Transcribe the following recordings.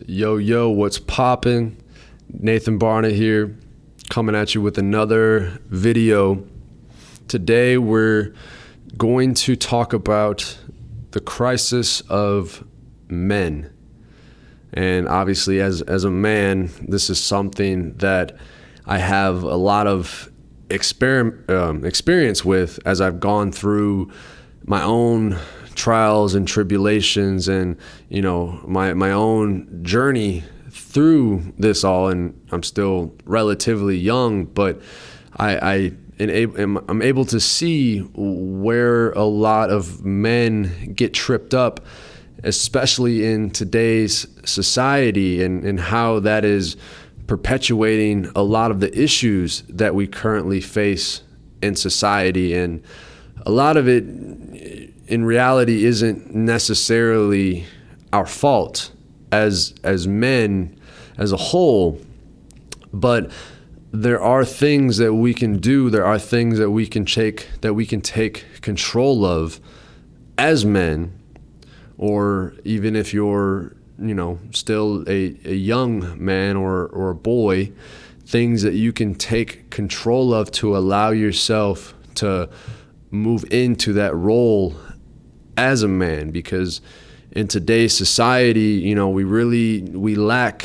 Yo, what's poppin'? Nathan Barna here, coming at you with another video. Today we're going to talk about the crisis of men. And obviously as a man, this is something that I have a lot of experience with as I've gone through my own trials and tribulations and my own journey through this all. And I'm still relatively young, but I'm able to see where a lot of men get tripped up, especially in today's society, and how that is perpetuating a lot of the issues that we currently face in society. And a lot of it in reality isn't necessarily our fault as men as a whole, but there are things that we can do, there are things that we can take control of as men, or even if you're still a young man or a boy, things that you can take control of to allow yourself to move into that role as a man. Because in today's society, we lack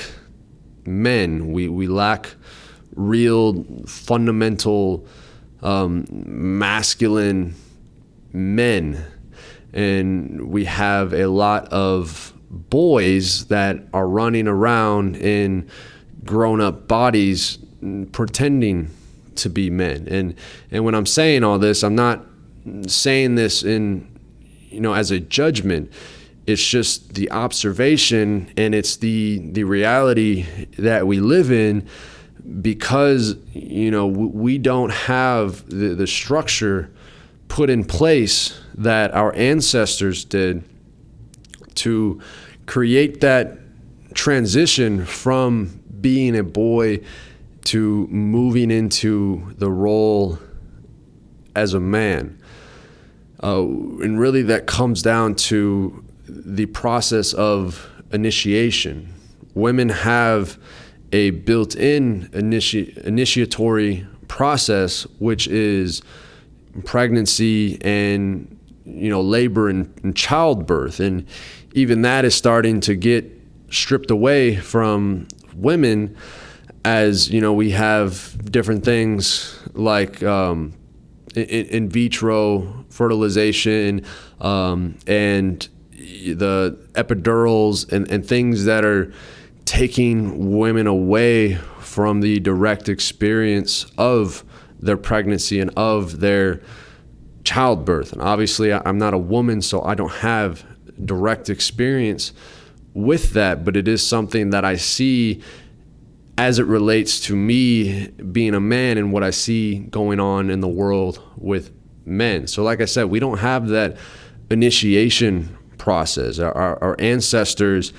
men. We lack real fundamental masculine men, and we have a lot of boys that are running around in grown-up bodies pretending to be men. And when I'm saying all this, I'm not saying this as a judgment. It's just the observation, and it's the reality that we live in, because we don't have the structure put in place that our ancestors did to create that transition from being a boy to moving into the role as a man. And really that comes down to the process of initiation. Women have a built-in initiatory process, which is pregnancy and labor and childbirth. And even that is starting to get stripped away from women, as we have different things like in vitro fertilization, and the epidurals and things that are taking women away from the direct experience of their pregnancy and of their childbirth. And obviously I'm not a woman, so I don't have direct experience with that, but it is something that I see as it relates to me being a man and what I see going on in the world with men. So like I said, we don't have that initiation process. Our ancestors,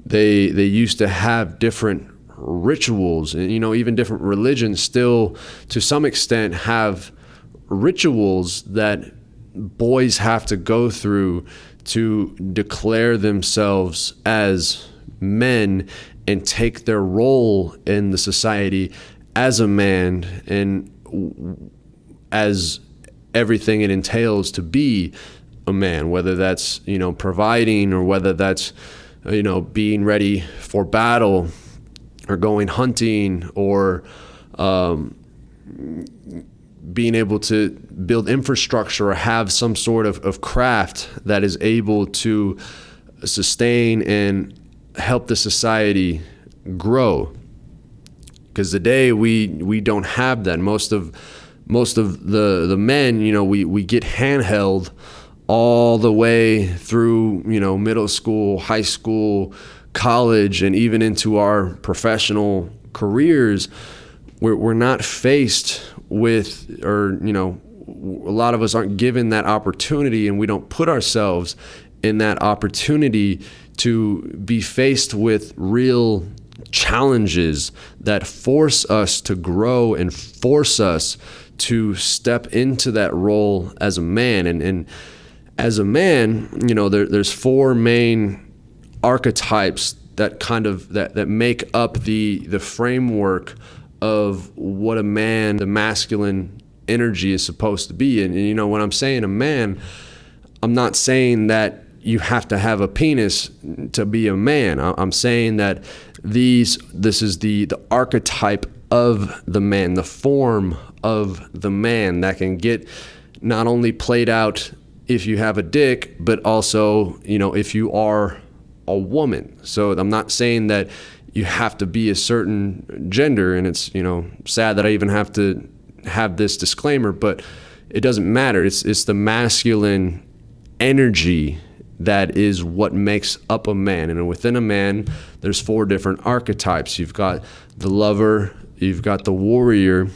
they used to have different rituals, and even different religions still to some extent have rituals that boys have to go through to declare themselves as men and take their role in the society as a man, and as everything it entails to be a man, whether that's providing, or whether that's being ready for battle, or going hunting, or being able to build infrastructure, or have some sort of craft that is able to sustain and help the society grow. Because today we don't have that. Most of the men, we get handheld all the way through middle school, high school, college, and even into our professional careers. We're not faced with, or a lot of us aren't given that opportunity, and we don't put ourselves in that opportunity to be faced with real challenges that force us to grow and force us to step into that role as a man. And as a man, there's four main archetypes that make up the framework of what a man, the masculine energy, is supposed to be. And you know, when I'm saying a man, I'm not saying that you have to have a penis to be a man. I'm saying that this is the archetype of the man, the form of the man that can get not only played out if you have a dick, but also, you know, if you are a woman. So I'm not saying that you have to be a certain gender, and it's, you know, sad that I even have to have this disclaimer, but it doesn't matter. It's the masculine energy that is what makes up a man. And within a man, there's 4 different archetypes. You've got the lover, you've got the warrior,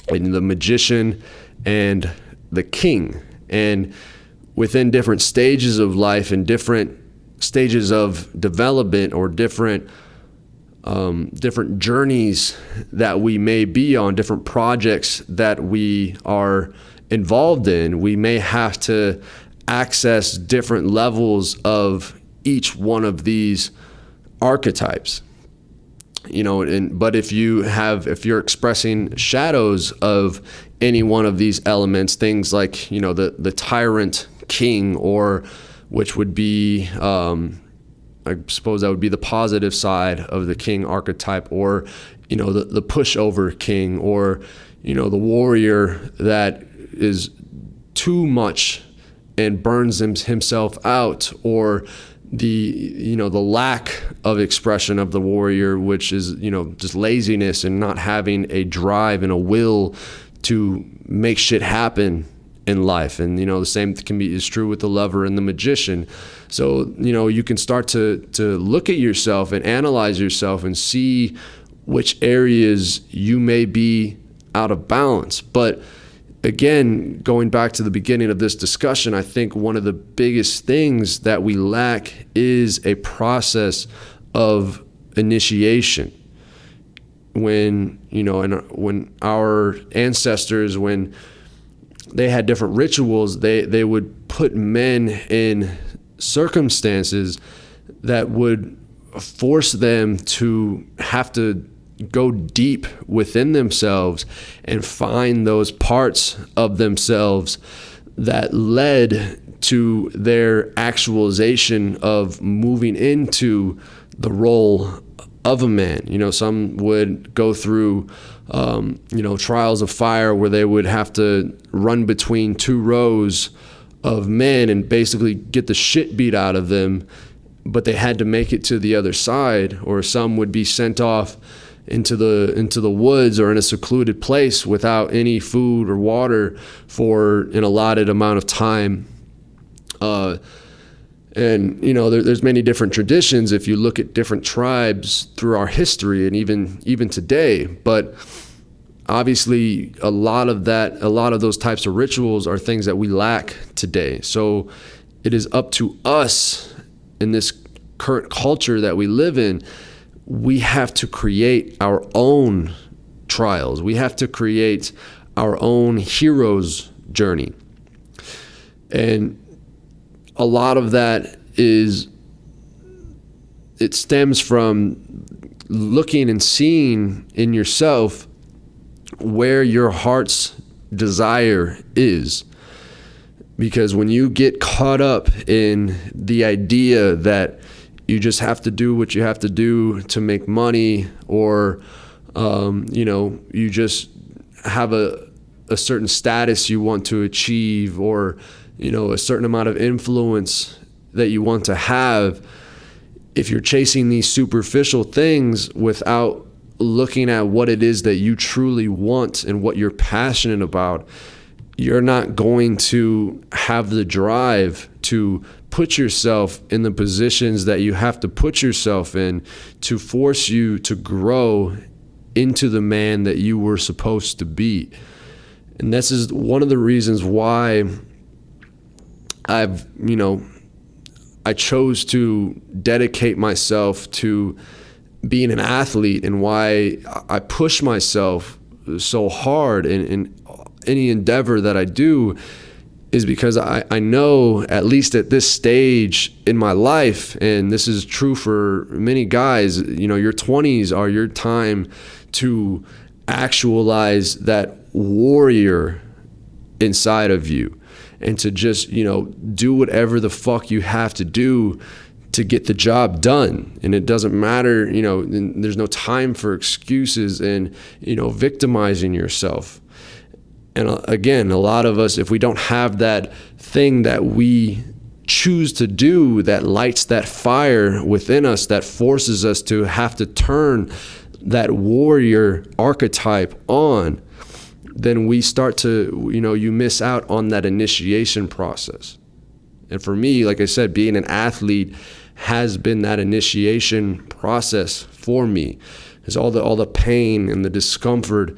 and the magician, and the king. And within different stages of life and different stages of development, or different journeys that we may be on, different projects that we are involved in, we may have to access different levels of each one of these archetypes. You know, but if you're expressing shadows of any one of these elements, things like, you know, the tyrant king, or which would be, I suppose that would be the positive side of the king archetype, or, you know, the pushover king, or, you know, the warrior that is too much and burns himself out, or the lack of expression of the warrior, which is, you know, just laziness and not having a drive and a will to make shit happen in life. And, you know, the same is true with the lover and the magician. So, you know, you can start to look at yourself and analyze yourself and see which areas you may be out of balance. But again, going back to the beginning of this discussion, I think one of the biggest things that we lack is a process of initiation. When, you know, when our ancestors, when they had different rituals, they would put men in circumstances that would force them to have to go deep within themselves and find those parts of themselves that led to their actualization of moving into the role of a man. You know, some would go through trials of fire where they would have to run between 2 rows of men and basically get the shit beat out of them, but they had to make it to the other side. Or some would be sent off into the woods or in a secluded place without any food or water for an allotted amount of time. And, you know, there's many different traditions if you look at different tribes through our history and even today. But obviously a lot of those types of rituals are things that we lack today. So it is up to us in this current culture that we live in. We have to create our own trials. We have to create our own hero's journey. And a lot of that it stems from looking and seeing in yourself where your heart's desire is. Because when you get caught up in the idea that you just have to do what you have to do to make money, or you just have a certain status you want to achieve, or a certain amount of influence that you want to have, if you're chasing these superficial things without looking at what it is that you truly want and what you're passionate about, you're not going to have the drive to put yourself in the positions that you have to put yourself in to force you to grow into the man that you were supposed to be. And this is one of the reasons why I chose to dedicate myself to being an athlete, and why I push myself so hard in any endeavor that I do is because I know, at least at this stage in my life, and this is true for many guys, your 20s are your time to actualize that warrior inside of you, and to just, do whatever the fuck you have to do to get the job done. And it doesn't matter, there's no time for excuses and, victimizing yourself. And again, a lot of us, if we don't have that thing that we choose to do that lights that fire within us, that forces us to have to turn that warrior archetype on, then we start to, you miss out on that initiation process. And for me, like I said, being an athlete has been that initiation process for me. It's all the pain and the discomfort,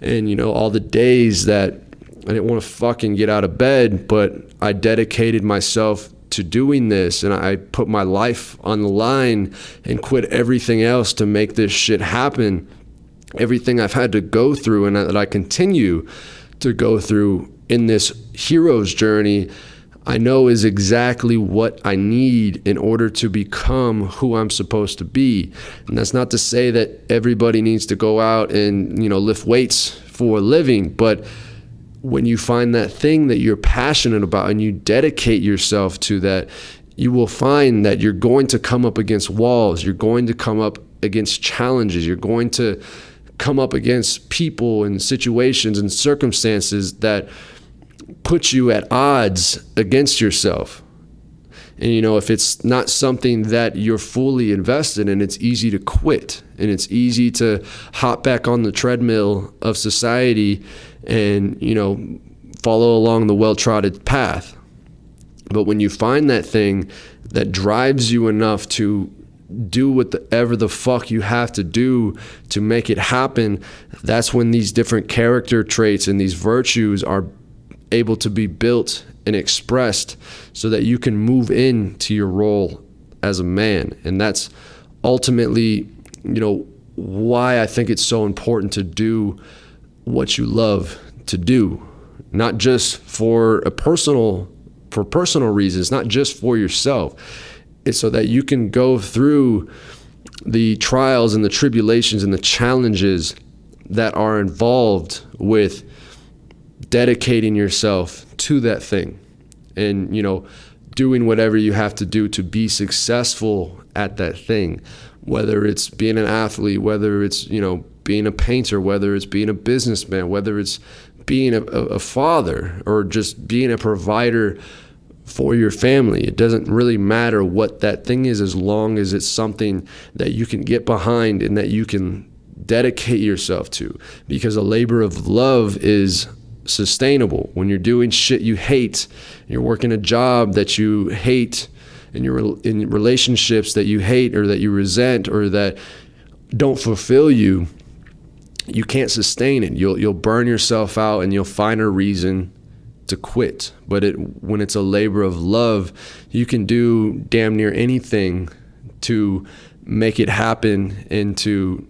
and all the days that I didn't want to fucking get out of bed, but I dedicated myself to doing this, and I put my life on the line and quit everything else to make this shit happen. Everything I've had to go through and that I continue to go through in this hero's journey, I know is exactly what I need in order to become who I'm supposed to be. And that's not to say that everybody needs to go out and, lift weights for a living, but when you find that thing that you're passionate about and you dedicate yourself to that, you will find that you're going to come up against walls, you're going to come up against challenges, you're going to come up against people and situations and circumstances that put you at odds against yourself. And if it's not something that you're fully invested in, it's easy to quit, and it's easy to hop back on the treadmill of society and follow along the well-trodden path. But when you find that thing that drives you enough to do whatever the fuck you have to do to make it happen, that's when these different character traits and these virtues are able to be built and expressed so that you can move into your role as a man. And that's ultimately, why I think it's so important to do what you love to do, not just for personal reasons, not just for yourself. It's so that you can go through the trials and the tribulations and the challenges that are involved with dedicating yourself to that thing, and doing whatever you have to do to be successful at that thing, whether it's being an athlete, whether it's being a painter, whether it's being a businessman, whether it's being a father, or just being a provider for your family. It doesn't really matter what that thing is, as long as it's something that you can get behind and that you can dedicate yourself to, because a labor of love is sustainable. When you're doing shit you hate, you're working a job that you hate, and you're in relationships that you hate or that you resent or that don't fulfill you, you can't sustain it. You'll burn yourself out, and you'll find a reason to quit. But when it's a labor of love, you can do damn near anything to make it happen and to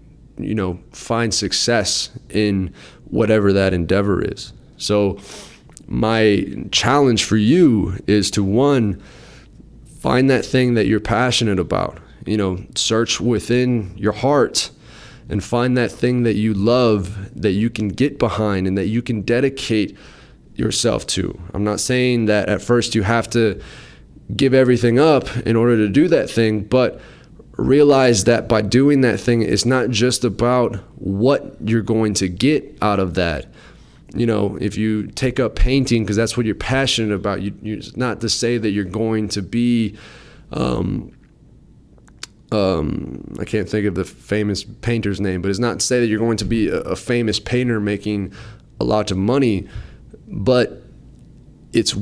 find success in whatever that endeavor is. So my challenge for you is to, one, find that thing that you're passionate about. Search within your heart and find that thing that you love, that you can get behind and that you can dedicate yourself to. I'm not saying that at first you have to give everything up in order to do that thing, but realize that by doing that thing, it's not just about what you're going to get out of that. If you take up painting because that's what you're passionate about, it's not to say that you're going to be, I can't think of the famous painter's name, but it's not to say that you're going to be a famous painter making a lot of money, but it's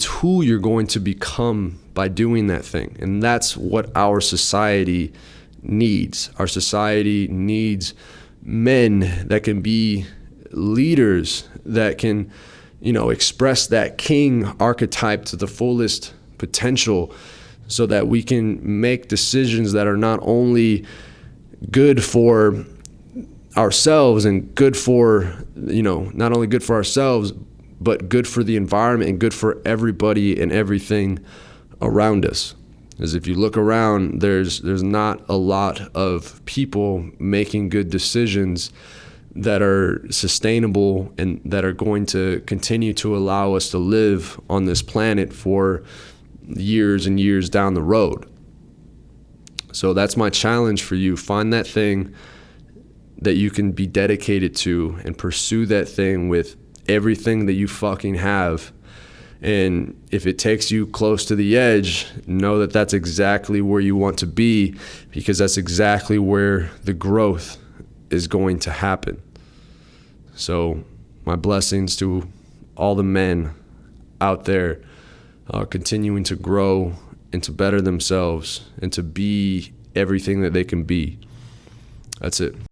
who you're going to become by doing that thing. And that's what our society needs. Our society needs men that can be leaders, that can, express that king archetype to the fullest potential, so that we can make decisions that are not only good for ourselves and good for, not only good for ourselves, but good for the environment and good for everybody and everything around us. Because if you look around, there's not a lot of people making good decisions that are sustainable and that are going to continue to allow us to live on this planet for years and years down the road. So that's my challenge for you. Find that thing that you can be dedicated to and pursue that thing with everything that you fucking have. And if it takes you close to the edge, know that that's exactly where you want to be, because that's exactly where the growth is going to happen. So my blessings to all the men out there continuing to grow and to better themselves and to be everything that they can be. That's it.